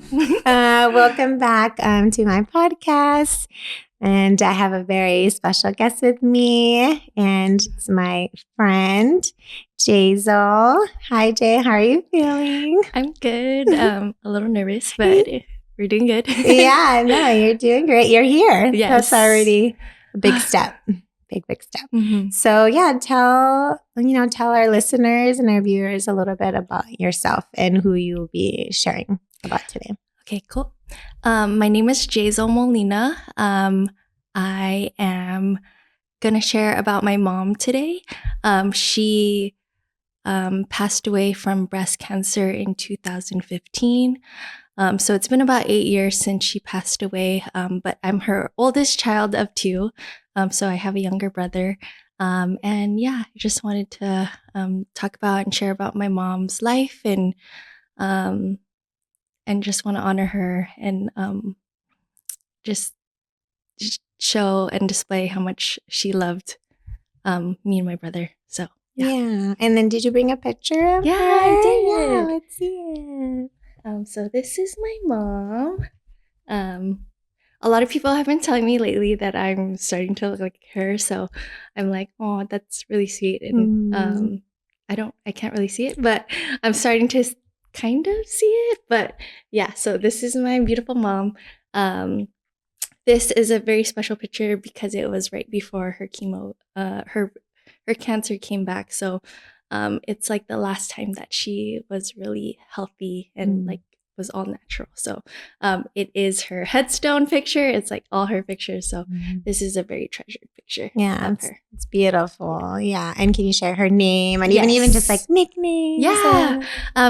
Welcome back to my podcast. And I have a very special guest with me, and it's my friend, Jazelle. Hi, Jay. How are you feeling? I'm good. A little nervous, but we're doing good. Yeah, no, you're doing great. You're here. Yes. That's already a big step. Big step. Mm-hmm. So yeah, tell our listeners and our viewers a little bit about yourself and who you will be sharing about today. Okay, cool. My name is Hazel Molina. I am going to share about my mom today. She passed away from breast cancer in 2015. So it's been about 8 years since she passed away, but I'm her oldest child of 2. So I have a younger brother. And yeah, I just wanted to talk about and share about my mom's life and just want to honor her and just show and display how much she loved me and my brother. So yeah. And then did you bring a picture of her? Yeah, I did. Yeah, let's see it. So this is my mom. A lot of people have been telling me lately that I'm starting to look like her, so I'm like, oh, that's really sweet. And I can't really see it, but I'm starting to kind of see it. But yeah, so this is my beautiful mom. This is a very special picture because it was right before her chemo, her cancer came back. So it's like the last time that she was really healthy and like was all natural. So it is her headstone picture. It's like all her pictures. So this is a very treasured picture. Yeah, of her. It's beautiful. Yeah. And can you share her name and Yes. even just like nicknames? Yeah.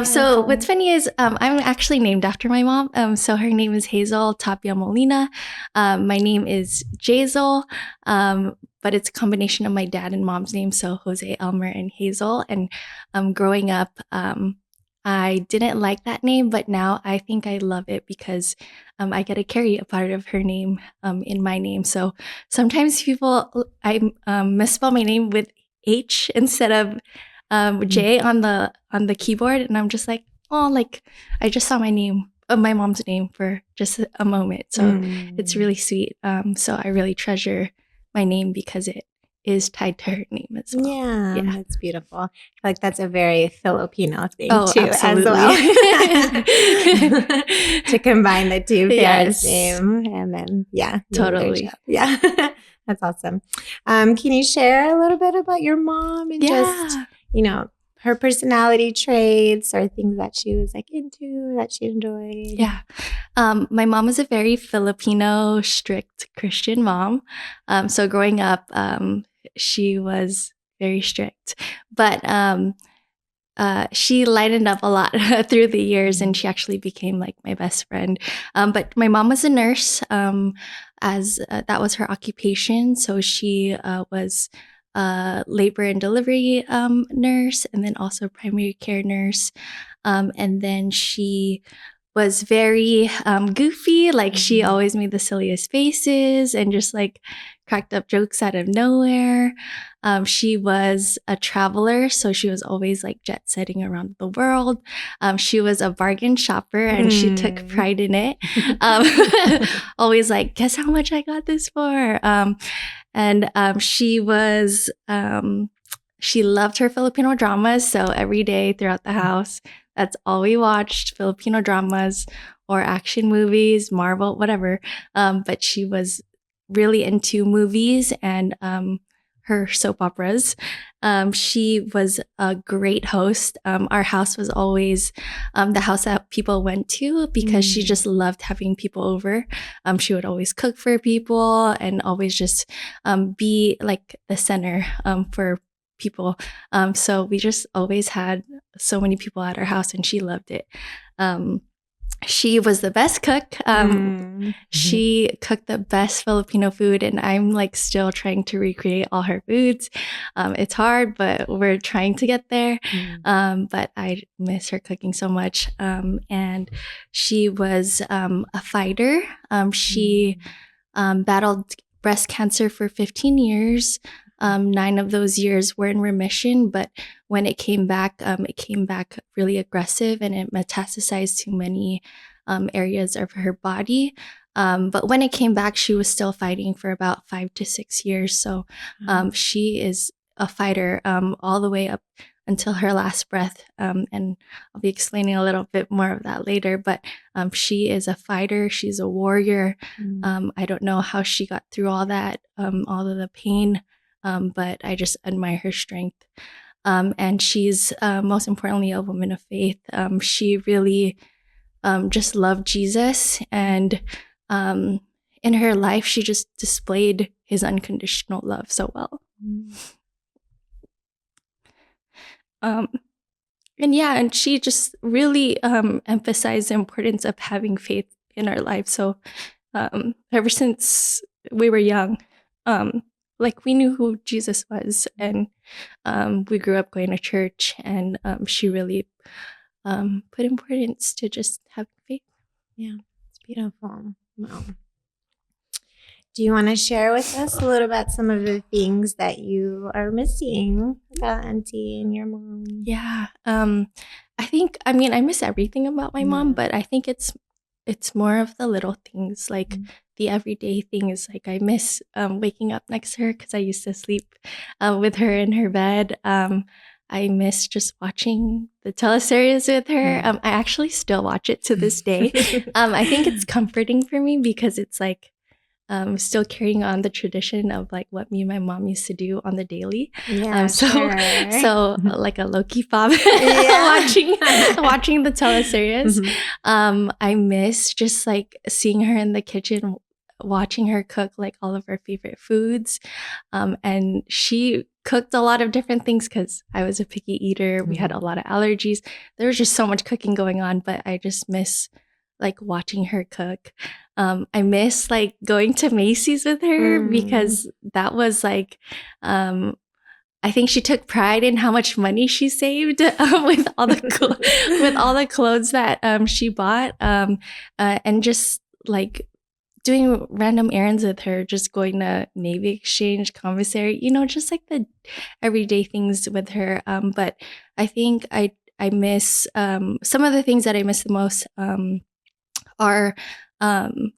So what's funny is I'm actually named after my mom. So her name is Hazel Tapia Molina. My name is Jazelle. But it's a combination of my dad and mom's name, so Jose, Elmer, and Hazel. And growing up, I didn't like that name, but now I think I love it because I get to carry a part of her name in my name. So sometimes I misspell my name with H instead of J on the keyboard, and I'm just like, oh, like I just saw my mom's name for just a moment. So it's really sweet. So I really treasure my name because it is tied to her name as well. Yeah, that's beautiful. I feel like that's a very Filipino thing too, absolutely. as well. To combine the two parents' name and then totally. Yeah. That's awesome. Can you share a little bit about your mom and just, her personality traits or things that she was like into, that she enjoyed? Yeah. My mom is a very Filipino, strict Christian mom. So growing up, she was very strict, but she lightened up a lot through the years, and she actually became like my best friend. But my mom was a nurse, as that was her occupation. So she was labor and delivery nurse, and then also primary care nurse. And then she was very goofy. Like she always made the silliest faces and just like cracked up jokes out of nowhere. She was a traveler, so she was always like jet setting around the world. She was a bargain shopper, and she took pride in it. Always like, guess how much I got this for? And she was she loved her Filipino dramas, so every day throughout the house, that's all we watched, Filipino dramas or action movies, Marvel, whatever. But she was really into movies and her soap operas. She was a great host. Our house was always the house that people went to because she just loved having people over. She would always cook for people and always just be like the center for people. So we just always had so many people at our house, and she loved it. She was the best cook. She cooked the best Filipino food, and I'm like still trying to recreate all her foods. It's hard, but we're trying to get there. But I miss her cooking so much. And she was a fighter. She battled breast cancer for 15 years. 9 of those years were in remission, but when it came back really aggressive, and it metastasized to many areas of her body. But when it came back, she was still fighting for about 5 to 6 years. So she is a fighter all the way up until her last breath. And I'll be explaining a little bit more of that later. But she is a fighter. She's a warrior. I don't know how she got through all that, all of the pain, but I just admire her strength. And she's most importantly a woman of faith. She really just loved Jesus, and in her life, she just displayed his unconditional love so well. And she just really emphasized the importance of having faith in our life. So ever since we were young, we knew who Jesus was, and we grew up going to church, and she really put importance to just having faith. Yeah, it's beautiful. Wow. Do you want to share with us a little about some of the things that you are missing about Auntie and your mom? Yeah. I miss everything about my mom, but I think it's more of the little things, like the everyday things. Like I miss waking up next to her because I used to sleep with her in her bed. I miss just watching the teleseries with her. I actually still watch it to this day. I think it's comforting for me because it's like still carrying on the tradition of like what me and my mom used to do on the daily. So like a Loki pop watching the teleseries. I miss just like seeing her in the kitchen, watching her cook like all of our favorite foods. And she cooked a lot of different things because I was a picky eater. We had a lot of allergies. There was just so much cooking going on, but I just miss like watching her cook. I miss like going to Macy's with her because that was like, I think she took pride in how much money she saved with all the clothes that she bought, and just like doing random errands with her, just going to Navy Exchange, commissary, just like the everyday things with her. But I think I miss some of the things that I miss the most are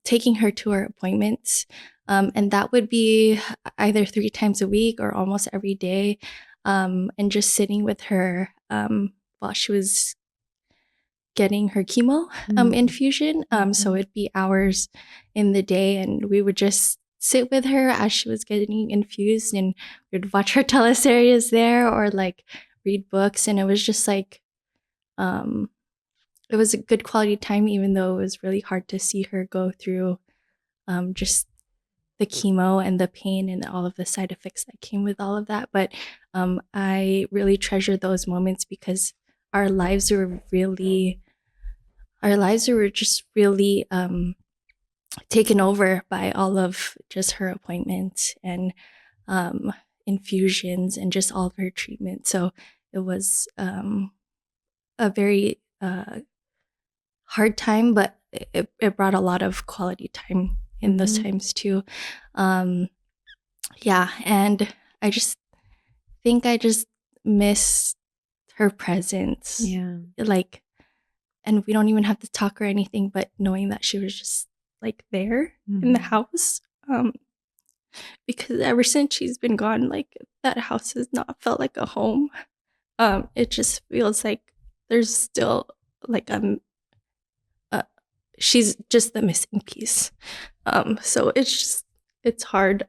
taking her to her appointments. And that would be either 3 times a week or almost every day. And just sitting with her while she was getting her chemo infusion. So it'd be hours in the day, and we would just sit with her as she was getting infused, and we'd watch her teleseries there or like read books. And it was just like, it was a good quality time, even though it was really hard to see her go through just the chemo and the pain and all of the side effects that came with all of that. But I really treasure those moments because our lives were just really taken over by all of just her appointments and infusions and just all of her treatment. So it was a very hard time, but it brought a lot of quality time in those times too. And I just think I just miss her presence. Yeah. Like, and we don't even have to talk or anything, but knowing that she was just like there in the house. Because ever since she's been gone, like that house has not felt like a home. It just feels like there's still like she's just the missing piece. So it's hard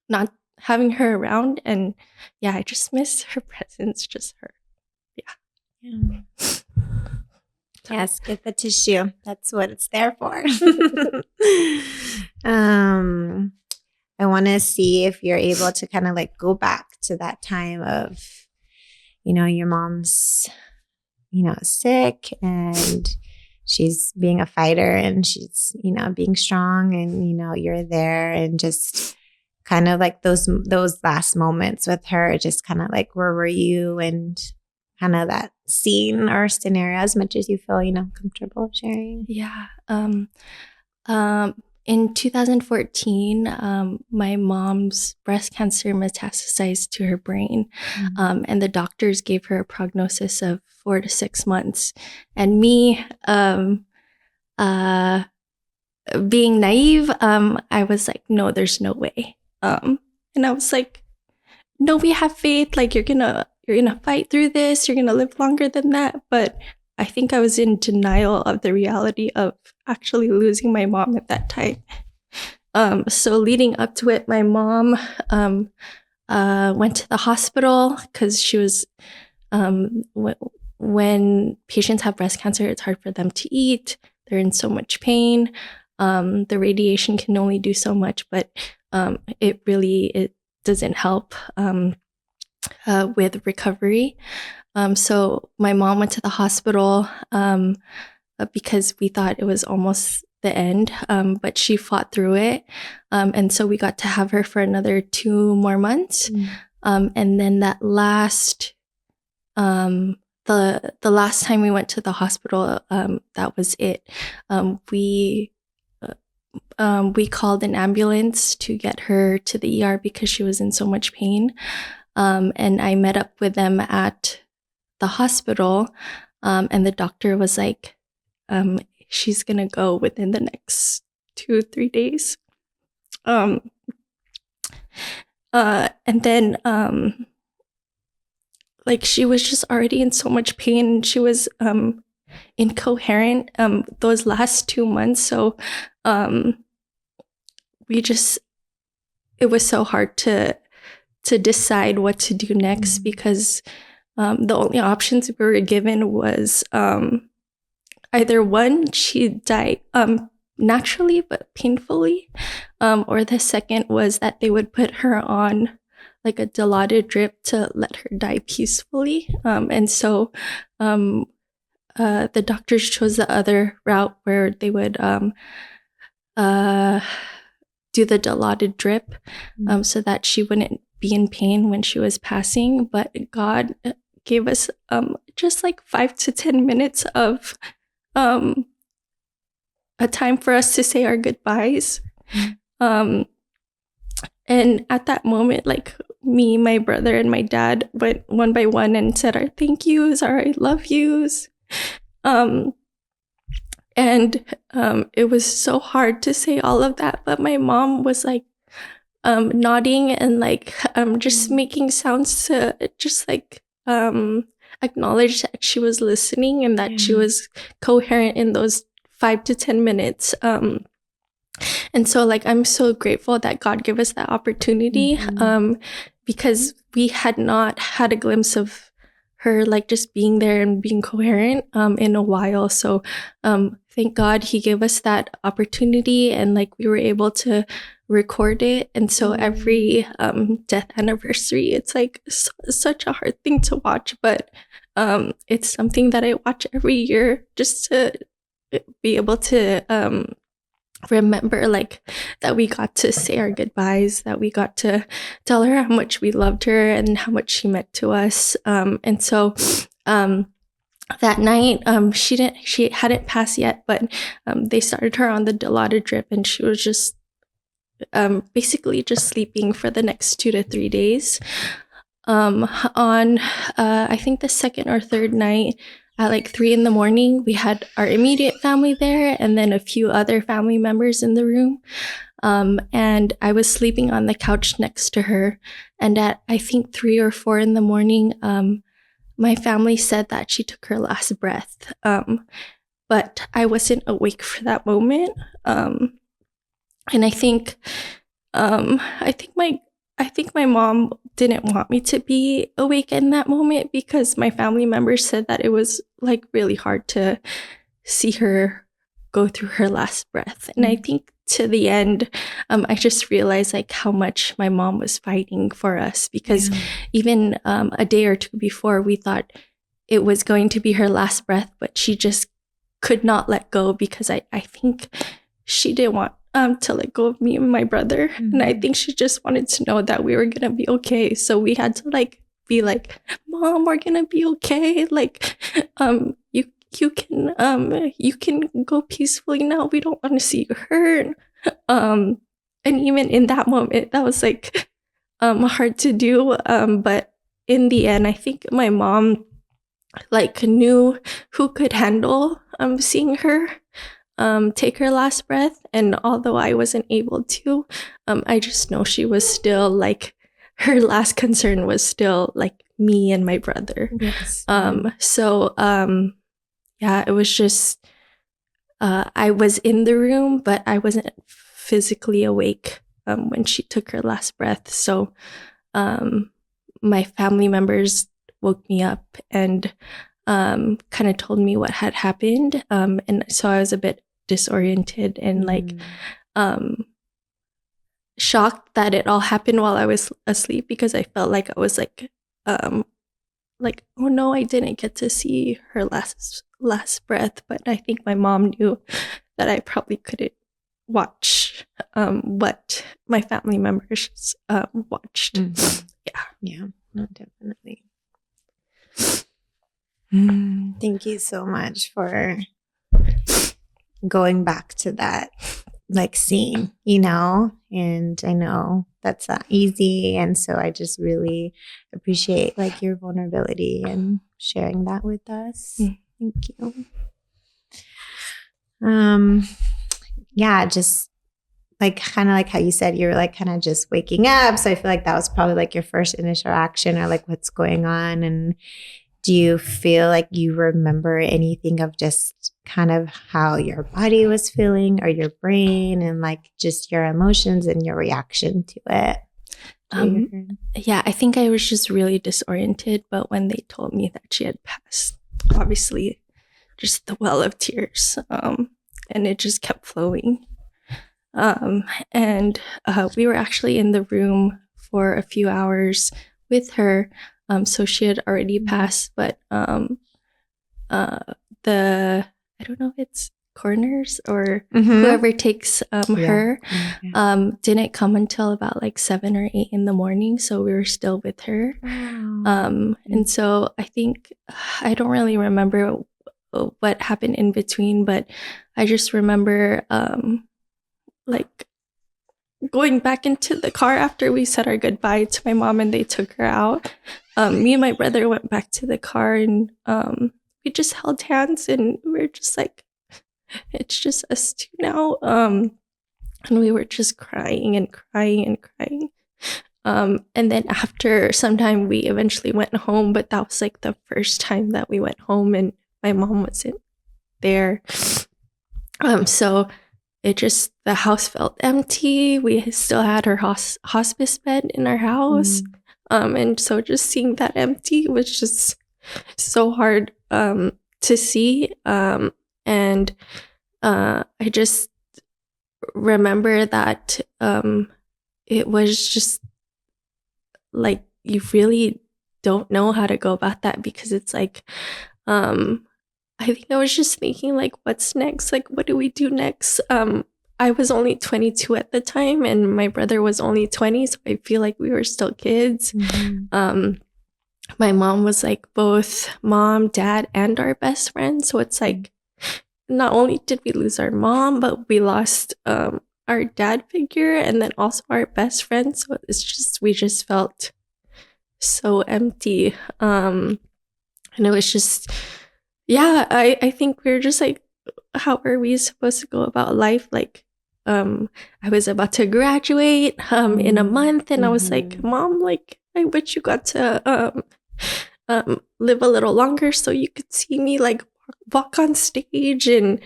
not having her around, and yeah, I just miss her presence, just her. Yeah. Yes, get the tissue. That's what it's there for. I want to see if you're able to kind of like go back to that time of, your mom's, sick and she's being a fighter and she's, being strong and, you're there, and just kind of like those last moments with her, just kind of like, where were you, and kind of that scene or scenario, as much as you feel, comfortable sharing. Yeah. in 2014, my mom's breast cancer metastasized to her brain, and the doctors gave her a prognosis of 4 to 6 months. And me, being naive, I was like, no, there's no way. And I was like, no, we have faith. Like, you're gonna fight through this. You're gonna live longer than that. But I think I was in denial of the reality of actually losing my mom at that time. So leading up to it, my mom went to the hospital because she was, when patients have breast cancer, it's hard for them to eat. They're in so much pain. The radiation can only do so much, but it doesn't help with recovery. So my mom went to the hospital because we thought it was almost the end, but she fought through it. And so we got to have her for another 2 more months. And then that last, the last time we went to the hospital, that was it. We called an ambulance to get her to the ER because she was in so much pain. And I met up with them at the hospital, and the doctor was like, she's gonna go within the next 2-3 days. And then like she was just already in so much pain. She was incoherent those last 2 months. So it was so hard to decide what to do next, because the only options we were given was either one, she'd die naturally but painfully, or the second was that they would put her on like a dilaudid drip to let her die peacefully. And so the doctors chose the other route, where they would do the dilaudid drip, so that she wouldn't be in pain when she was passing. But God gave us just like 5 to 10 minutes of a time for us to say our goodbyes. And at that moment, like, me, my brother, and my dad went one by one and said our thank yous, our I love yous. And it was so hard to say all of that, but my mom was like nodding and like just making sounds to just like acknowledge that she was listening and that she was coherent in those 5 to 10 minutes. And so like, I'm so grateful that God gave us that opportunity, because we had not had a glimpse of her like just being there and being coherent in a while. So thank God he gave us that opportunity, and like we were able to record it. And so every death anniversary, it's like such a hard thing to watch, but it's something that I watch every year just to be able to remember like that we got to say our goodbyes, that we got to tell her how much we loved her and how much she meant to us. And so that night, she hadn't passed yet, but they started her on the dilaudid drip, and she was just basically just sleeping for the next 2 to 3 days. On I think the second or third night, at like 3 a.m, we had our immediate family there and then a few other family members in the room. And I was sleeping on the couch next to her. And at I think 3 or 4 a.m, my family said that she took her last breath. But I wasn't awake for that moment. And I think my mom didn't want me to be awake in that moment, because my family members said that it was like really hard to see her go through her last breath. And I think to the end, I just realized like how much my mom was fighting for us, because even a day or two before, we thought it was going to be her last breath, but she just could not let go, because I think she didn't want to let go of me and my brother. And I think she just wanted to know that we were gonna be okay. So we had to like be like, Mom, we're gonna be okay. Like, you can go peacefully now. We don't want to see you hurt. And even in that moment, that was like hard to do. But in the end, I think my mom like knew who could handle seeing her take her last breath. And although I wasn't able to, I just know she was still like, her last concern was still like me and my brother. Yes. So yeah, it was just I was in the room, but I wasn't physically awake when she took her last breath. So my family members woke me up and kind of told me what had happened. And so I was a bit disoriented and like shocked that it all happened while I was asleep, because I felt like I was like, oh no, I didn't get to see her last breath. But I think my mom knew that I probably couldn't watch what my family members watched. Yeah, no, definitely. Thank you so much for going back to that like scene, and I know that's not easy. And so I just really appreciate like your vulnerability and sharing that with us. Thank you. Yeah, just like kind of like how you said you were like kind of just waking up. So I feel like that was probably like your first initial action, or like what's going on. And do you feel like you remember anything of just kind of how your body was feeling or your brain, and like just your emotions and your reaction to it? Yeah, I think I was just really disoriented. But when they told me that she had passed, obviously just the well of tears, and it just kept flowing. And we were actually in the room for a few hours with her. So she had already passed, but I don't know if it's coroners or whoever takes her didn't come until about like 7 or 8 in the morning. So we were still with her. And so I think, I don't really remember what happened in between, but I just remember like going back into the car after we said our goodbye to my mom and they took her out. Me and my brother went back to the car, and we just held hands, and we were just like, it's just us two now. And we were just crying and crying and crying. And then after some time, we eventually went home, but that was like the first time that we went home and my mom wasn't there. So it just, the house felt empty. We still had her hospice bed in our house. And so just seeing that empty was just so hard to see. And I just remember that it was just like, you really don't know how to go about that, because it's like, I think I was just thinking like, what's next? Like, what do we do next? I was only 22 at the time and my brother was only 20. So I feel like we were still kids. My mom was like both mom, dad, and our best friend. So it's like, not only did we lose our mom, but we lost our dad figure and then also our best friend. So it's just, we just felt so empty. And it was just, yeah, I think we were just like, how are we supposed to go about life? Like, I was about to graduate in a month, and I was like, Mom, like, I wish you got to live a little longer so you could see me like walk on stage and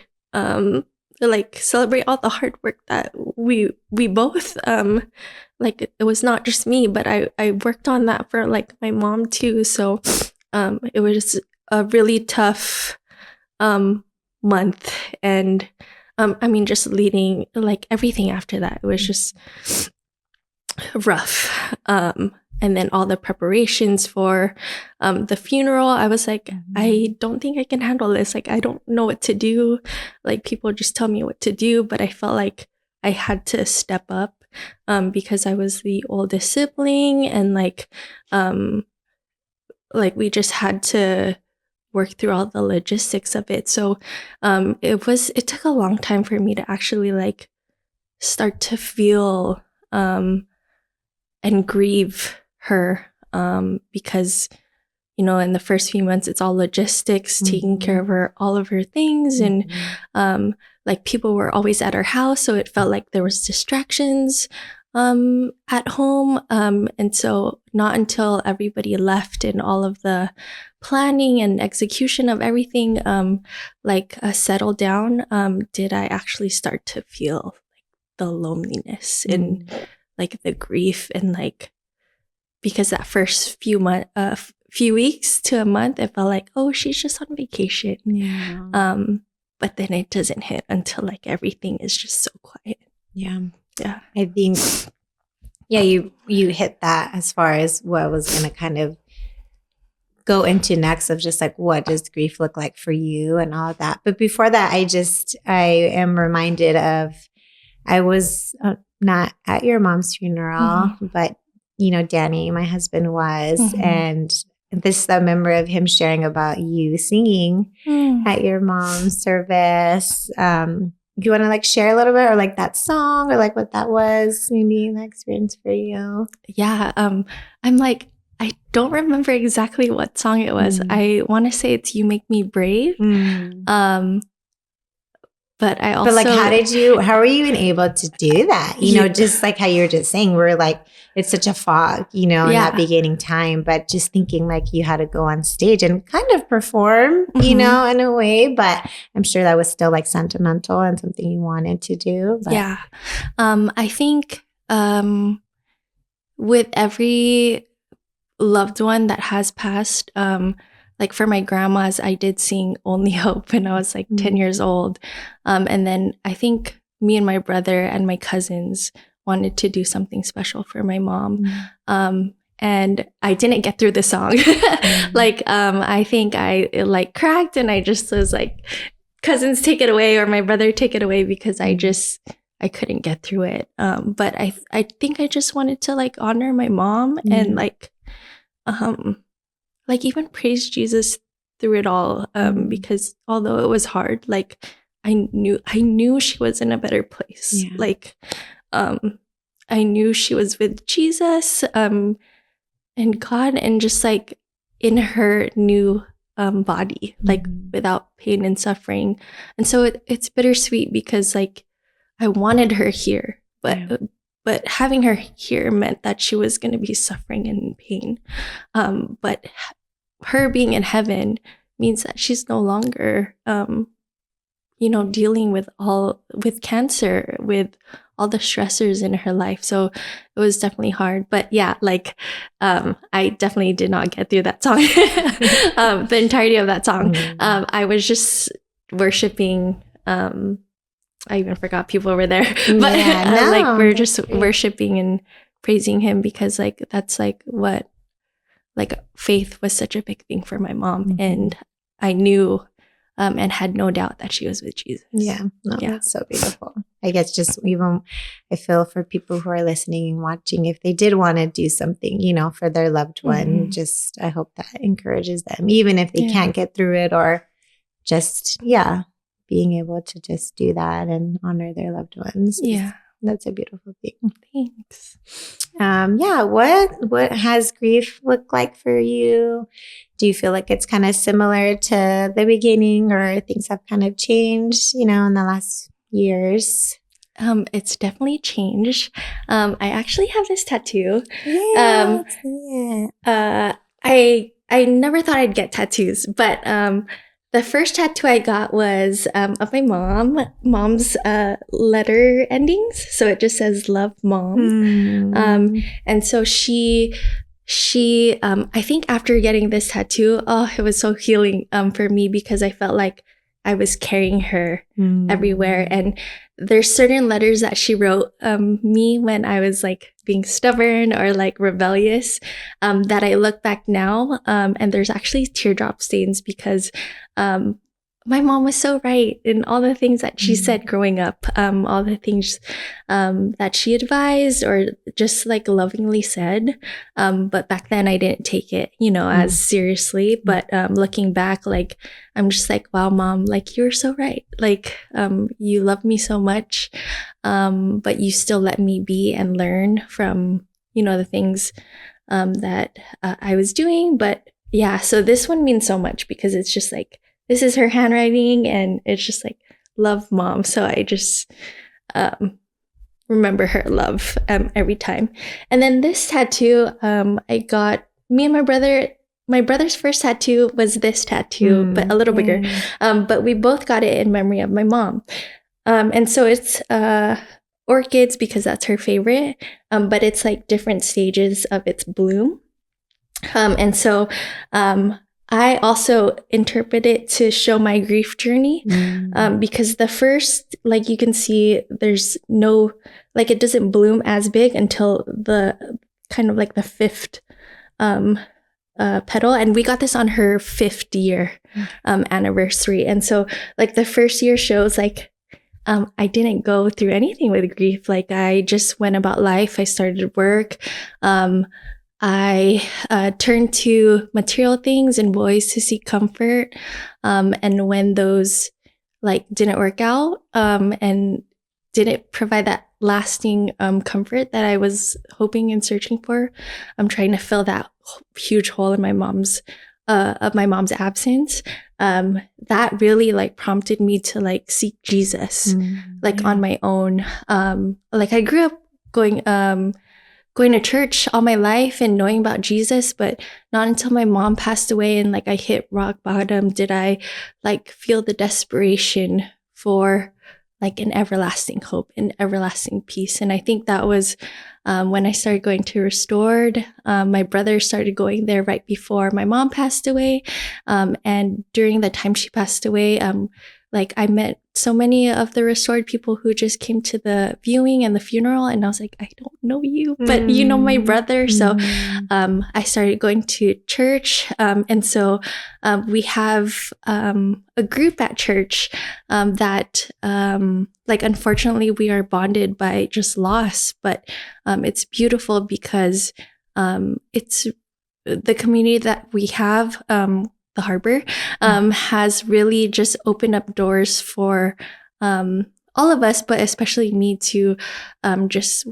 like celebrate all the hard work that we both like, it was not just me, but I worked on that for like my mom too. So it was a really tough month, and I mean, just leading like everything after that, it was just rough. And then all the preparations for the funeral, I was like, I don't think I can handle this. Like, I don't know what to do. Like, people just tell me what to do, but I felt like I had to step up because I was the oldest sibling, and like we just had to work through all the logistics of it. So it took a long time for me to actually like start to feel and grieve her, because, you know, in the first few months, it's all logistics, taking care of her, all of her things. And like people were always at our house. So it felt like there was distractions at home. And so not until everybody left and all of the planning and execution of everything settled down, did I actually start to feel like the loneliness and like the grief, and like, because that first few weeks to a month, it felt like, oh, she's just on vacation. Yeah. But then it doesn't hit until like everything is just so quiet. Yeah. Yeah. I think, yeah, you hit that as far as what I was going to kind of go into next, of just like, what does grief look like for you and all of that. But before that, I am reminded of, I was not at your mom's funeral, but, you know, Danny, my husband, was. And this, I remember of him sharing about you singing at your mom's service. Do you want to like share a little bit, or like that song, or like what that was, maybe the experience for you? Yeah. I'm like, I don't remember exactly what song it was. I want to say it's "You Make Me Brave." But I also, but like, how were you even able to do that? You know, just like how you were just saying, we're like, it's such a fog, you know, in that beginning time, but just thinking like you had to go on stage and kind of perform, you know, in a way, but I'm sure that was still like sentimental and something you wanted to do. But. Yeah. I think with every loved one that has passed, like for my grandmas, I did sing Only Hope when I was like 10 years old. And then I think me and my brother and my cousins wanted to do something special for my mom. And I didn't get through the song. I think I like cracked, and I just was like, cousins, take it away, or my brother, take it away, because I couldn't get through it. But I think I just wanted to like honor my mom and like even praise Jesus through it all. Because although it was hard, like I knew she was in a better place. Yeah. Like, I knew she was with Jesus, and God, and just like in her new body, like without pain and suffering. And so it's bittersweet, because like I wanted her here, but having her here meant that she was going to be suffering and in pain. But her being in heaven means that she's no longer, dealing with cancer, with all the stressors in her life. So it was definitely hard. But yeah, like I definitely did not get through that song, the entirety of that song. I was just worshiping. I even forgot people were there, but like we're just worshiping and praising him, because like that's like what, like faith was such a big thing for my mom, and I knew and had no doubt that she was with Jesus. Yeah, that's so beautiful. I guess just even, I feel for people who are listening and watching, if they did want to do something, you know, for their loved one, just I hope that encourages them, even if they can't get through it, or just being able to just do that and honor their loved ones. That's a beautiful thing. Thanks. What has grief looked like for you? Do you feel like it's kind of similar to the beginning, or things have kind of changed, you know, in the last years? It's definitely changed. I actually have this tattoo. I never thought I'd get tattoos, but the first tattoo I got was of my mom's letter endings. So it just says "Love, Mom." And so she I think after getting this tattoo, it was so healing for me, because I felt like I was carrying her everywhere. And there's certain letters that she wrote me when I was like being stubborn or like rebellious, that I look back now, and there's actually teardrop stains, because my mom was so right in all the things that she said growing up, all the things that she advised or just like lovingly said. But back then I didn't take it, as seriously. But looking back, like, I'm just like, wow, Mom, like, you're so right. Like, you love me so much, but you still let me be and learn from, the things that I was doing. But yeah, so this one means so much because it's just like, this is her handwriting and it's just like, love, Mom. So I just remember her love every time. And then this tattoo, I got me and my brother. My brother's first tattoo was this tattoo, but a little bigger. But we both got it in memory of my mom. And so it's orchids because that's her favorite, but it's like different stages of its bloom. And so I also interpret it to show my grief journey, because the first, like, you can see there's no, like, it doesn't bloom as big until the kind of like the fifth petal. And we got this on her 5th year anniversary. And so like the first year shows like, I didn't go through anything with grief. Like, I just went about life. I started work. I turned to material things and boys to seek comfort. And when those like didn't work out and didn't provide that lasting comfort that I was hoping and searching for, I'm trying to fill that huge hole in my mom's absence. That really like prompted me to like seek Jesus, like on my own. Like, I grew up going to church all my life and knowing about Jesus, but not until my mom passed away and like I hit rock bottom did I like feel the desperation for like an everlasting hope and everlasting peace. And I think that was when I started going to Restored. My brother started going there right before my mom passed away. And during the time she passed away, like, I met so many of the Restored people who just came to the viewing and the funeral. And I was like, I don't know you, but you know my brother. So I started going to church. And so we have a group at church that, like, unfortunately, we are bonded by just loss. But it's beautiful because it's the community that we have. The harbor has really just opened up doors for all of us, but especially me, to just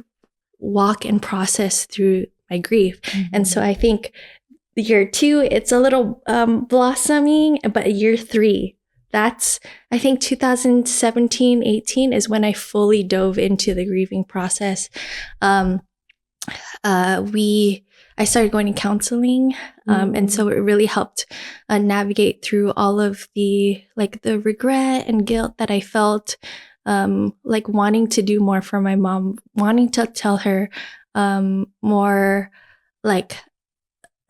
walk and process through my grief. And so I think year 2, it's a little blossoming, but year 3, that's, I think 2017, 18 is when I fully dove into the grieving process. I started going to counseling. And so it really helped navigate through all of the regret and guilt that I felt, like wanting to do more for my mom, wanting to tell her more, like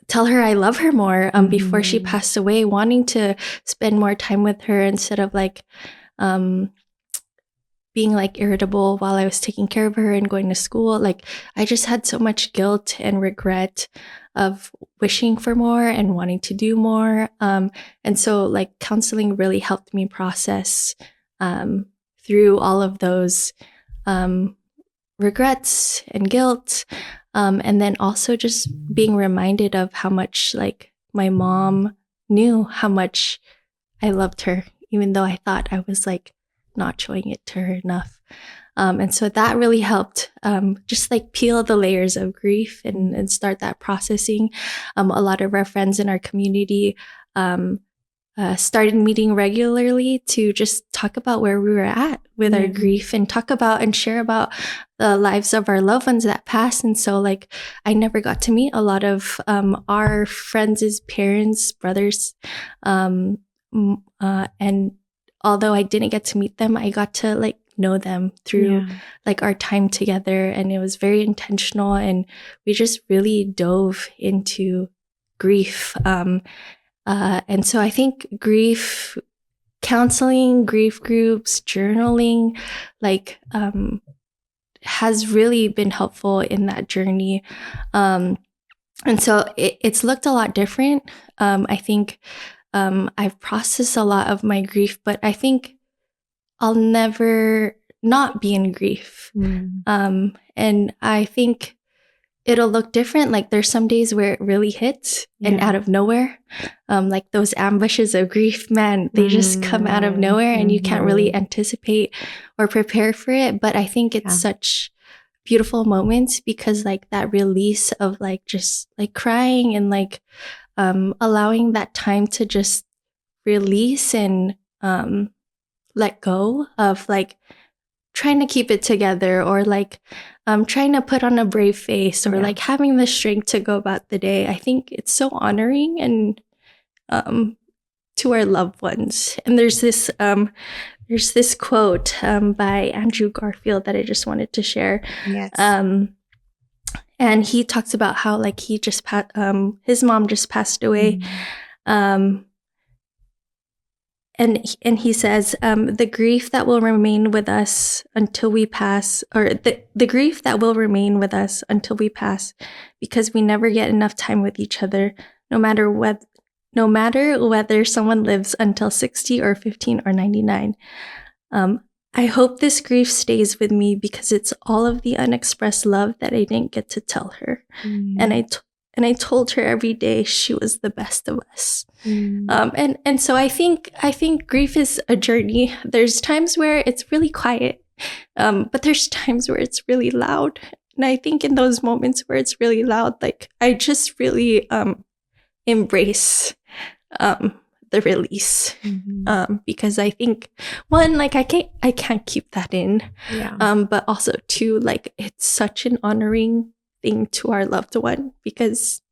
tell her I love her more before she passed away, wanting to spend more time with her instead of like being like irritable while I was taking care of her and going to school. Like, I just had so much guilt and regret of wishing for more and wanting to do more. And so like counseling really helped me process through all of those regrets and guilt. And then also just being reminded of how much like my mom knew how much I loved her, even though I thought I was like not showing it to her enough. And so that really helped just like peel the layers of grief and start that processing. A lot of our friends in our community started meeting regularly to just talk about where we were at with our grief and talk about and share about the lives of our loved ones that passed. And so like I never got to meet a lot of our friends' parents, brothers, and although I didn't get to meet them, I got to like know them through like our time together. And it was very intentional. And we just really dove into grief. And so I think grief counseling, grief groups, journaling, like has really been helpful in that journey. And so it's looked a lot different. I think I've processed a lot of my grief, but I think I'll never not be in grief. And I think it'll look different. Like there's some days where it really hits and out of nowhere. Like those ambushes of grief, man, they just come out of nowhere and you can't really anticipate or prepare for it. But I think it's such beautiful moments because like that release of like just like crying and like allowing that time to just release and let go of like trying to keep it together or like trying to put on a brave face or like having the strength to go about the day. I think it's so honoring and to our loved ones. And there's this quote by Andrew Garfield that I just wanted to share. Yes. And he talks about how like he just his mom just passed away. And he says, the grief that will remain with us until we pass, or the grief that will remain with us until we pass, because we never get enough time with each other, no matter whether someone lives until 60 or 15 or 99. I hope this grief stays with me because it's all of the unexpressed love that I didn't get to tell her. And I told her every day she was the best of us. And so I think grief is a journey. There's times where it's really quiet, but there's times where it's really loud. And I think in those moments where it's really loud, like I just really embrace the release, because I think one, like I can't keep that in, but also two, like it's such an honoring thing to our loved one because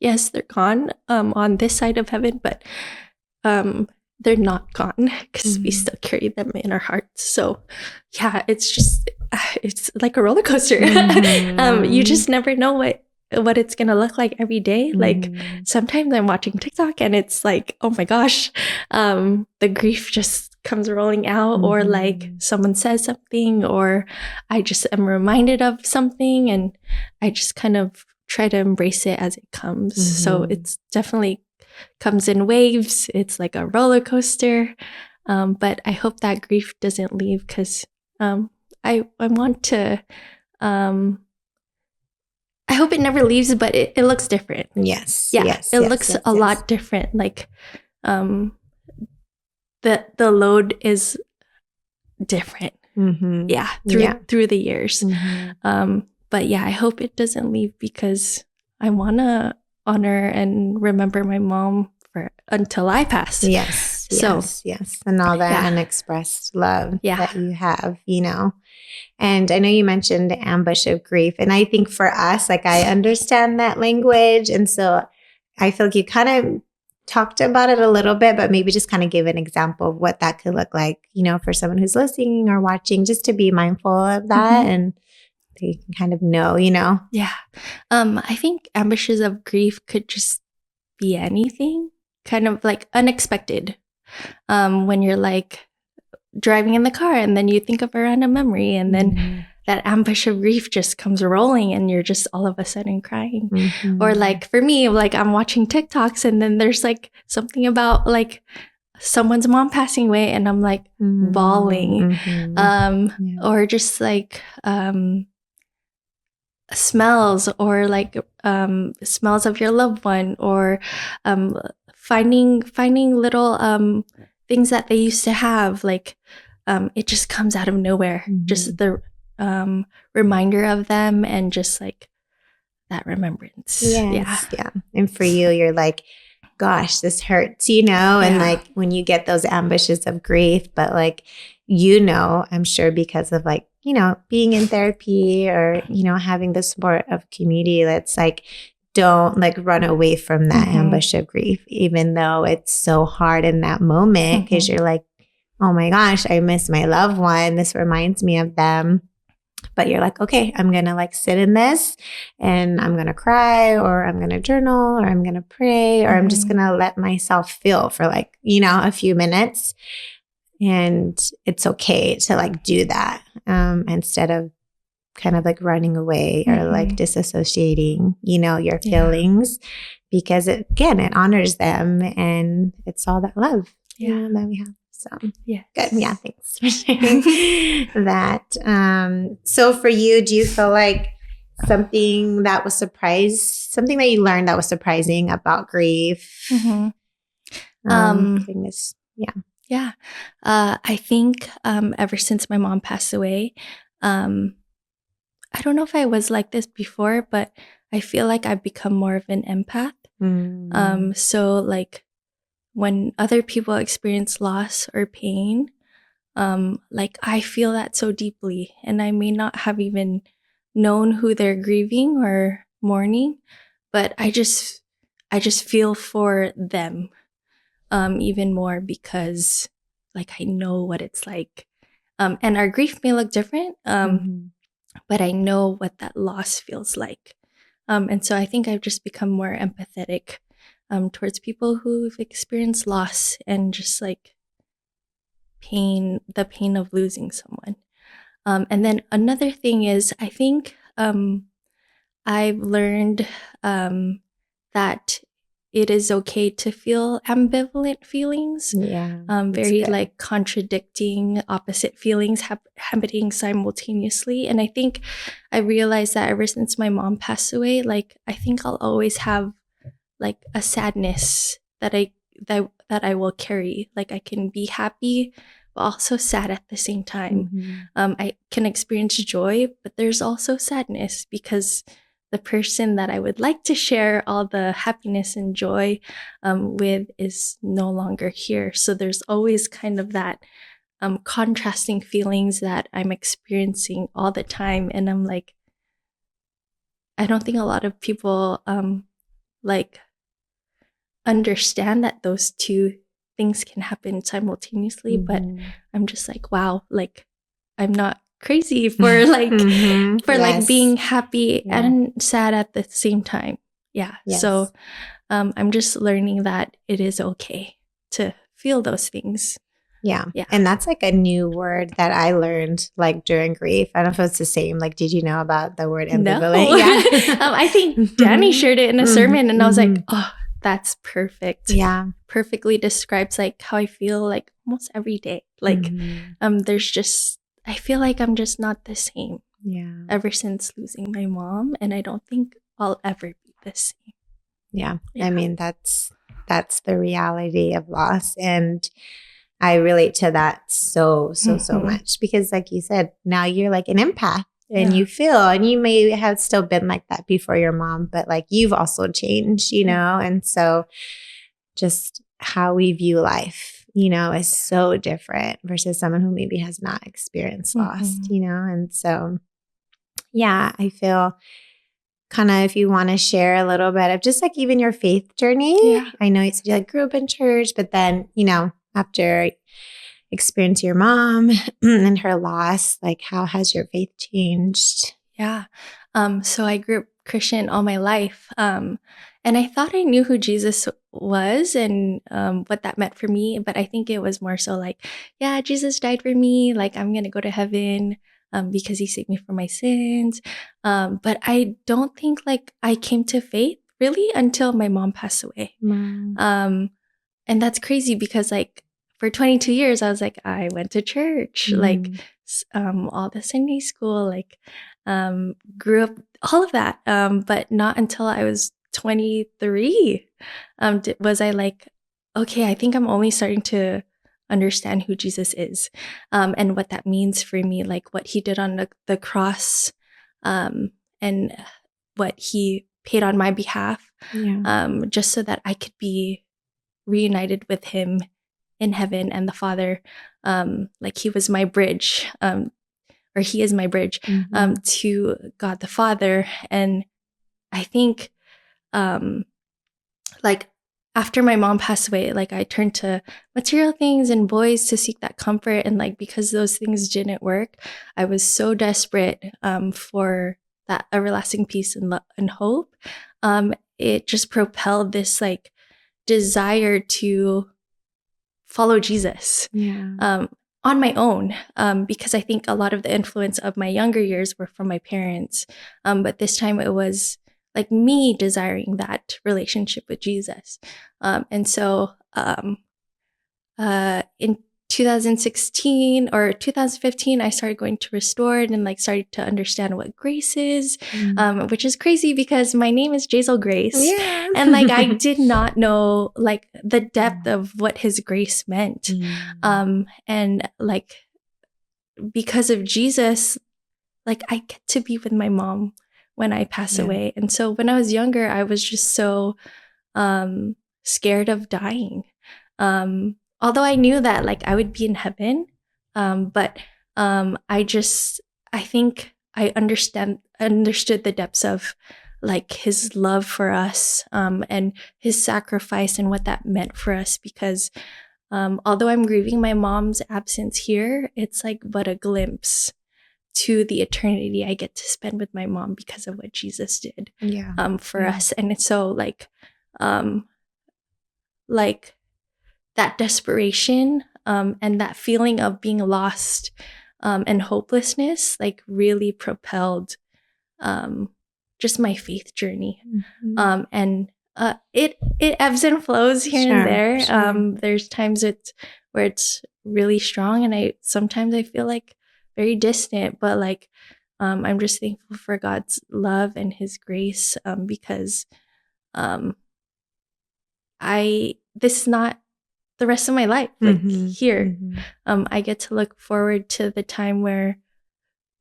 yes, they're gone on this side of heaven, but they're not gone because we still carry them in our hearts. So yeah, it's like a roller coaster. You just never know what it's gonna look like every day. Like sometimes I'm watching TikTok and it's like, oh my gosh, the grief just comes rolling out, or like someone says something, or I just am reminded of something and I just kind of try to embrace it as it comes. So it's definitely comes in waves. It's like a roller coaster. But I hope that grief doesn't leave because I want to I hope it never leaves, but it looks different. Yes. Yeah. Yes. It looks a lot different. Like the load is different. Yeah. Through the years. But yeah, I hope it doesn't leave because I want to honor and remember my mom until I pass. Yes. So, yes. And all that unexpressed love that you have, you know. And I know you mentioned the ambush of grief. And I think for us, like I understand that language. And so I feel like you kind of talked about it a little bit, but maybe just kind of give an example of what that could look like, you know, for someone who's listening or watching, just to be mindful of that and they can kind of know, you know? Yeah. I think ambushes of grief could just be anything, kind of like unexpected. When you're like driving in the car and then you think of a random memory and then that ambush of grief just comes rolling and you're just all of a sudden crying. Or like for me, like I'm watching TikToks and then there's like something about like someone's mom passing away and I'm like bawling. Or just like smells, or like smells of your loved one, or finding little things that they used to have, like it just comes out of nowhere. Just the reminder of them and just like that remembrance. Yeah. And for you, you're like, gosh, this hurts, you know? And like when you get those ambushes of grief, but like, you know, I'm sure because of like, you know, being in therapy or, you know, having the support of community that's like, don't like run away from that ambush of grief, even though it's so hard in that moment because you're like, oh my gosh, I miss my loved one. This reminds me of them. But you're like, okay, I'm going to like sit in this and I'm going to cry, or I'm going to journal, or I'm going to pray, or I'm just going to let myself feel for like, you know, a few minutes. And it's okay to like do that instead of kind of like running away or like disassociating, you know, your feelings. because it honors them, and it's all that love that we have. So yes. Good. Yeah. Thanks for sharing that. So for you, do you feel like something that you learned that was surprising about grief? Goodness. Yeah. Yeah. I think ever since my mom passed away, I don't know if I was like this before, but I feel like I've become more of an empath. So like when other people experience loss or pain, like I feel that so deeply, and I may not have even known who they're grieving or mourning, but I just feel for them even more because like I know what it's like. And our grief may look different, but I know what that loss feels like. And so I think I've just become more empathetic towards people who've experienced loss and just like the pain of losing someone. And then another thing is, I think I've learned that it is okay to feel ambivalent feelings. Yeah. Very like contradicting, opposite feelings happening simultaneously. And I think I realized that ever since my mom passed away, like I think I'll always have like a sadness that I will carry. Like I can be happy, but also sad at the same time. I can experience joy, but there's also sadness because the person that I would like to share all the happiness and joy with is no longer here. So there's always kind of that contrasting feelings that I'm experiencing all the time. And I'm like, I don't think a lot of people like understand that those two things can happen simultaneously. But I'm just like, wow, like I'm not crazy for like like being happy and sad at the same time. So I'm just learning that it is okay to feel those things. Yeah. And that's like a new word that I learned like during grief. I don't know if it's the same. Like, did you know about the word ambivalent? No. I think Danny shared it in a sermon, and I was like, oh, that's perfect. Yeah. Perfectly describes like how I feel like almost every day. Like there's just, I feel like I'm just not the same. Yeah. Ever since losing my mom, and I don't think I'll ever be the same. Yeah. I mean, that's the reality of loss. And I relate to that so much because like you said, now you're like an empath and you feel, and you may have still been like that before your mom, but like you've also changed, and so just how we view life, is so different versus someone who maybe has not experienced loss, and so, yeah, I feel kind of if you want to share a little bit of just like even your faith journey. Yeah. I know you said you like grew up in church, but then, after experience your mom and her loss, like how has your faith changed? Yeah. So I grew up Christian all my life. And I thought I knew who Jesus was and what that meant for me. But I think it was more so like, yeah, Jesus died for me. Like I'm going to go to heaven because he saved me from my sins. But I don't think like I came to faith really until my mom passed away. And that's crazy because like for 22 years, I was like, I went to church, like all the Sunday school, like grew up, all of that. But not until I was 23 was I like, okay, I think I'm only starting to understand who Jesus is and what that means for me, like what he did on the cross and what he paid on my behalf, just so that I could be reunited with him in heaven and the Father. Like he was my bridge, or he is my bridge to God the Father. And I think like after my mom passed away, like I turned to material things and boys to seek that comfort. And like because those things didn't work, I was so desperate for that everlasting peace and hope. It just propelled this like desire to follow Jesus on my own, because I think a lot of the influence of my younger years were from my parents. But this time it was like me desiring that relationship with Jesus. And so in 2016 or 2015, I started going to Restored and like started to understand what grace is, which is crazy because my name is Jazelle Grace. Yeah. And like I did not know like the depth of what his grace meant. And like because of Jesus, like I get to be with my mom when I pass away. And so when I was younger, I was just so scared of dying. Although I knew that like I would be in heaven, but I think I understood the depths of like his love for us, and his sacrifice and what that meant for us. Because although I'm grieving my mom's absence here, it's like but a glimpse to the eternity I get to spend with my mom because of what Jesus did for us. And it's so like that desperation and that feeling of being lost and hopelessness like really propelled just my faith journey. And it ebbs and flows here and there. There's times where it's really strong, and sometimes I feel like very distant, but like I'm just thankful for God's love and his grace, because this is not the rest of my life, like here. I get to look forward to the time where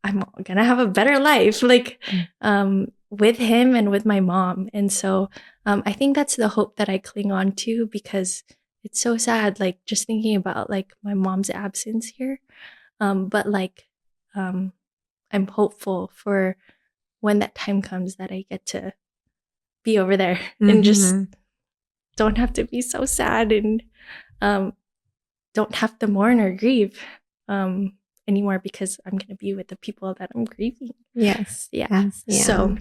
I'm gonna have a better life, like with him and with my mom. And so I think that's the hope that I cling on to, because it's so sad, like just thinking about like my mom's absence here. But like I'm hopeful for when that time comes that I get to be over there and just don't have to be so sad and don't have to mourn or grieve anymore, because I'm going to be with the people that I'm grieving. Yes. Yeah. Yes, yeah.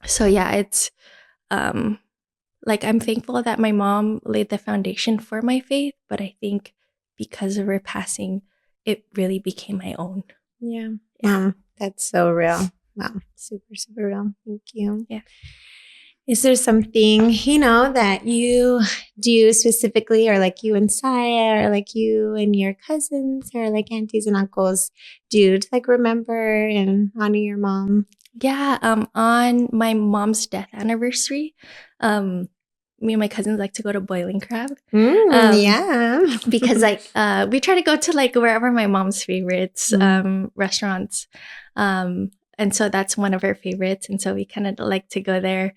So yeah, it's like I'm thankful that my mom laid the foundation for my faith, but I think because of her passing, it really became my own. Yeah. Wow. That's so real. Wow. Super, super real. Thank you. Yeah. Is there something, that you do specifically, or like you and Saya, or like you and your cousins, or like aunties and uncles do to like remember and honor your mom? Yeah. On my mom's death anniversary, me and my cousins like to go to Boiling Crab. Yeah. Because like we try to go to like wherever my mom's favorites restaurants. And so that's one of her favorites. And so we kind of like to go there.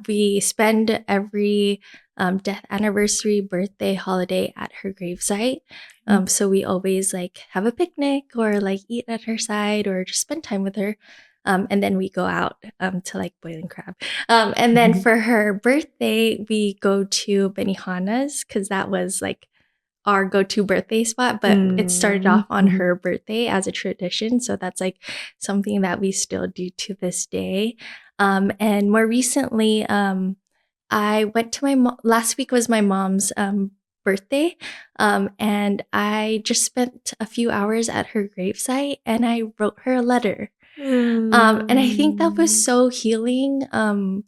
We spend every death anniversary, birthday, holiday at her gravesite. So we always like have a picnic or like eat at her side or just spend time with her. And then we go out to like Boiling Crab. And then for her birthday, we go to Benihana's, because that was like our go-to birthday spot, but it started off on her birthday as a tradition. So that's like something that we still do to this day. And more recently, I went to last week was my mom's birthday. And I just spent a few hours at her gravesite and I wrote her a letter. And I think that was so healing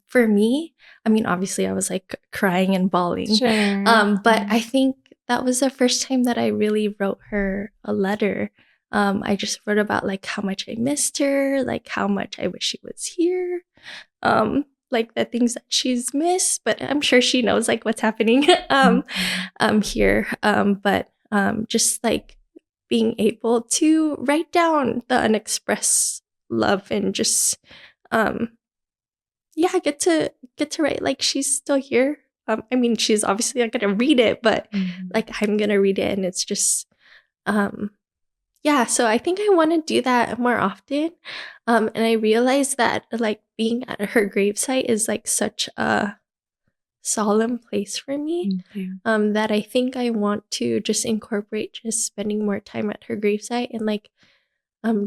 for me. I mean, obviously I was like crying and bawling. But I think that was the first time that I really wrote her a letter. I just wrote about like how much I missed her, like how much I wish she was here, like the things that she's missed, but I'm sure she knows like what's happening here. But just like being able to write down the unexpressed love and just get to write like she's still here. I mean, she's obviously not gonna read it, but like I'm gonna read it, and it's just so I think I want to do that more often. And I realized that like being at her gravesite is like such a solemn place for me, that I think I want to just incorporate just spending more time at her gravesite and like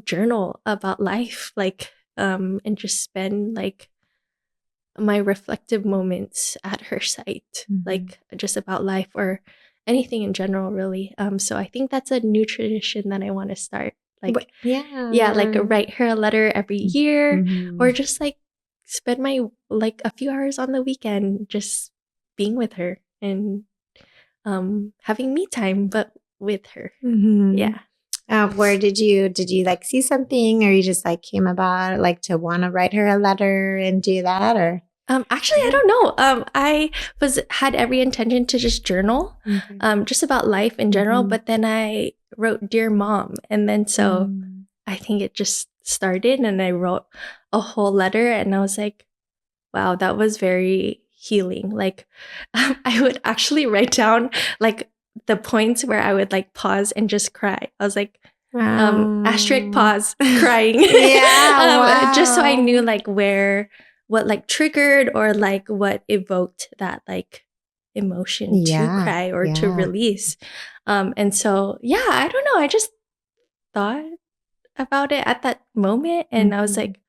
journal about life, like and just spend like my reflective moments at her site, like just about life or anything in general, really. So I think that's a new tradition that I want to start. Like, like write her a letter every year, or just like spend my like a few hours on the weekend just being with her and having me time, but with her. Mhm. Yeah. Where did you like see something, or you just like came about like to want to write her a letter and do that, or? Actually, I don't know. I had every intention to just journal, Okay. just about life in general. Mhm. But then I wrote "Dear Mom," and then so Mm. I think it just started, and I wrote a whole letter, and I was like, wow, that was very healing. Like, I would actually write down like the points where I would like pause and just cry. I was like, asterisk Wow. pause, crying. Yeah, Just so I knew wow. like what like triggered or like what evoked that like emotion to Yeah, cry or to yeah. release. And so, yeah, I don't know. I just thought about it at that moment and I was Mhm. like,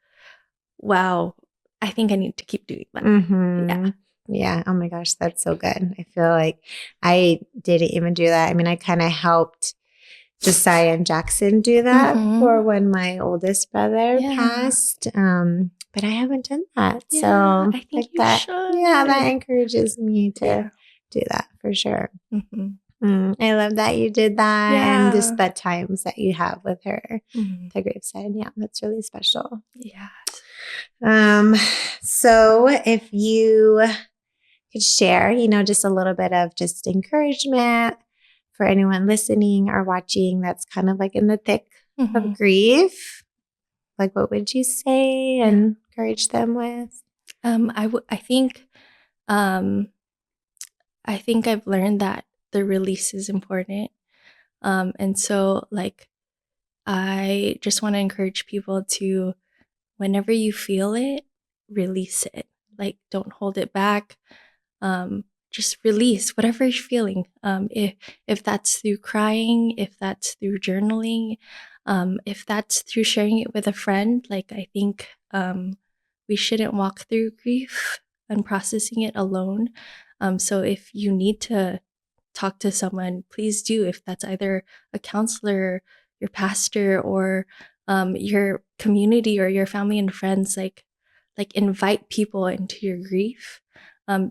wow, I think I need to keep doing that. Yeah. Mhm. Yeah. Oh my gosh, that's so good. I feel like I didn't even do that. I mean, I kind of helped Josiah and Jackson do that for Mhm. when my oldest brother Yeah. passed. But I haven't done that. Yeah, So I think like you that, yeah, that should. encourages me to Yeah. do that for sure. Mhm. I love that you did that and just Yeah. the times that you have with her, Mhm. the graveside. Yeah, that's really special. Yes. Um, so if you could share, just a little bit of just encouragement for anyone listening or watching that's kind of like in the thick of Mhm. grief, like what would you say Yeah. and encourage them with? Um, I think I've learned that the release is important. And so like I just want to encourage people to whenever you feel it, release it. Like don't hold it back. Just release whatever you're feeling. If that's through crying, if that's through journaling, if that's through sharing it with a friend, like I think we shouldn't walk through grief and processing it alone. So if you need to talk to someone, please do. If that's either a counselor, your pastor, or your community or your family and friends, like invite people into your grief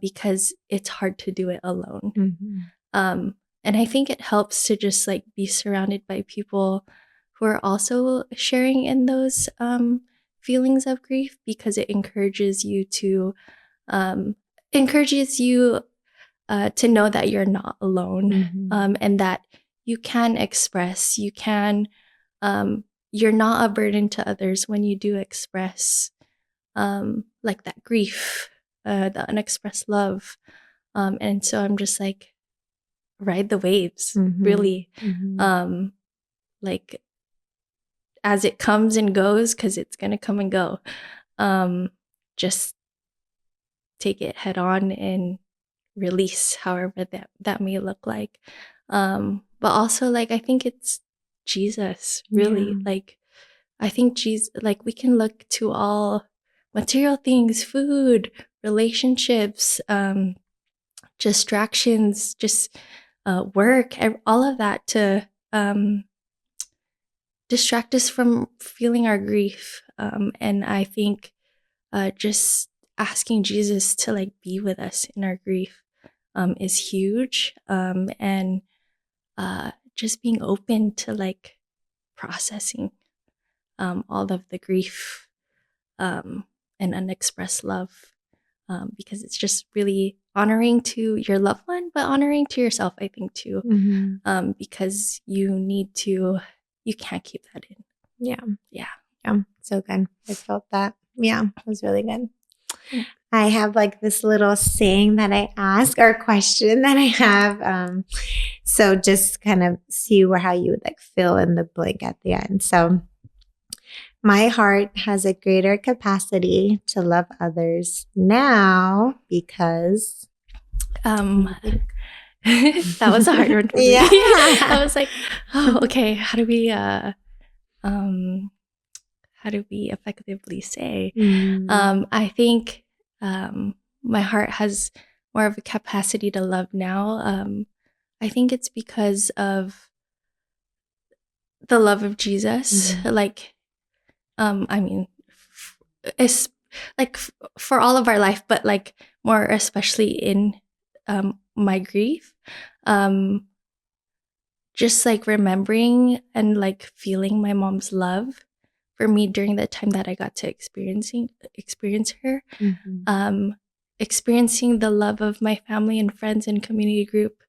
because it's hard to do it alone. Mhm. Um, and I think it helps to just like be surrounded by people who are also sharing in those feelings of grief because it um, encourages you to know that you're not alone Mhm. and that you can express, you're not a burden to others when you do express like that grief, the unexpressed love. And so I'm just like, ride the waves, Mhm. really. Mhm. Um, like as it comes and goes, because it's gonna come and go. Just take it head on and release, however that may look like. But also like I think it's Jesus, really. Yeah. Like I think Jesus, like we can look to all material things, food, relationships, distractions, just work, all of that to distract us from feeling our grief. And I think just asking Jesus to like be with us in our grief is huge. And just being open to like processing all of the grief um, and unexpressed love because it's just really honoring to your loved one, but honoring to yourself, I think, too, Mhm. because you can't keep that in. Yeah. Yeah. Yeah. So good. I felt that. Yeah. It was really good. I have like this little saying that I ask or question that I have. So just kind of see how you would like fill in the blank at the end. So my heart has a greater capacity to love others now because Um, I think. that was a hard one for me. Yeah. I was like, oh, okay, um, how do we effectively say? I think my heart has more of a capacity to love now. I think it's because of the love of Jesus. Mhm. Like, I mean, like for all of our life, but like more especially in my grief. Just like remembering and like feeling my mom's love for me during the time that I got to experience her. Experiencing the love of my family and friends and community group,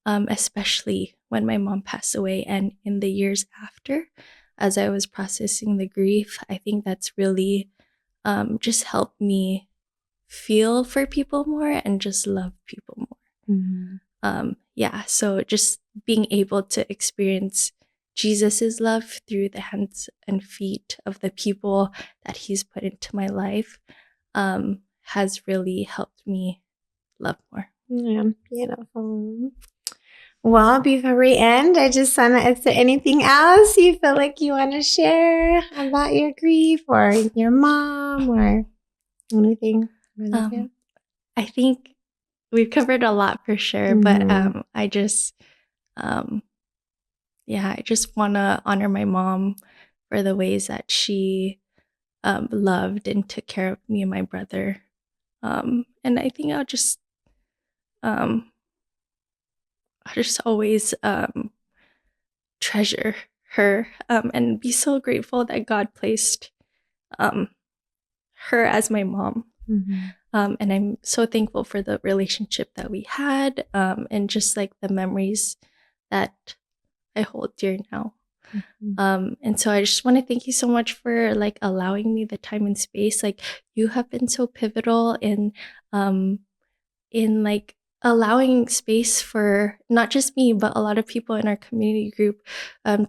especially when my mom passed away and in the years after, as I was processing the grief. I think that's really just helped me feel for people more and just love people more. Yeah, so just being able to experience Jesus's love through the hands and feet of the people that he's put into my life has really helped me love more. Yeah, beautiful. Well, before we end, I just want to, is there anything else you feel like you want to share about your grief or your mom or anything? I think we've covered a lot for sure, but I just want to honor my mom for the ways that she loved and took care of me and my brother. And I think I'll just always treasure her and be so grateful that God placed her as my mom. And I'm so thankful for the relationship that we had and just like the memories that I hold dear now. And so I just want to thank you so much for like allowing me the time and space. Like you have been so pivotal in like allowing space for not just me, but a lot of people in our community group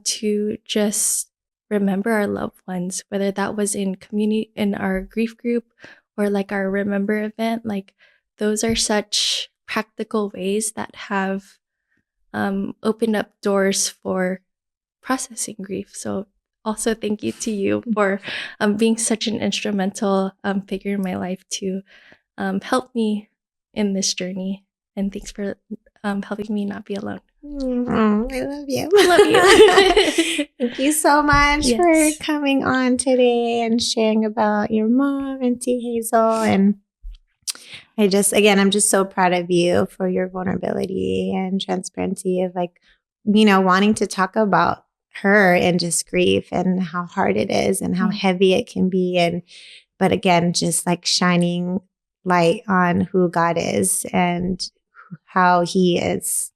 to just remember our loved ones, whether that was in our grief group or like our remember event. Like those are such practical ways that have opened up doors for processing grief. So also thank you to you for being such an instrumental figure in my life to help me in this journey. And thanks for helping me not be alone. I love you. Love you. Thank you so much for coming on today and sharing about your mom, Auntie Hazel. And I'm just so proud of you for your vulnerability and transparency of like, wanting to talk about her and just grief and how hard it is and how heavy it can be. But again, just like shining light on who God is and how he has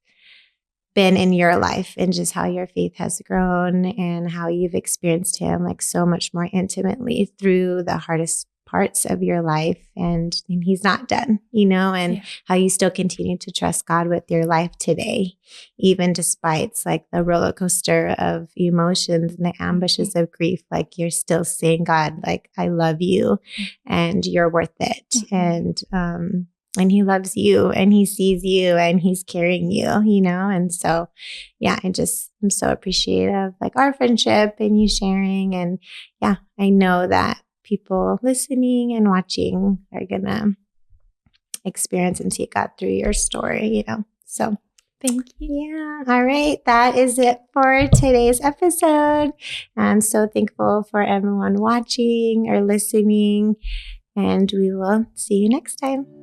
been in your life and just how your faith has grown and how you've experienced him like so much more intimately through the hardest parts of your life. And he's not done, and how you still continue to trust God with your life today, even despite like the roller coaster of emotions and the ambushes of grief. Like you're still saying, God, like, I love you and you're worth it. And he loves you and he sees you and he's carrying you, And so, I'm so appreciative of like our friendship and you sharing. And I know that people listening and watching are going to experience and see God through your story, So thank you. Yeah. All right. That is it for today's episode. I'm so thankful for everyone watching or listening, and we will see you next time.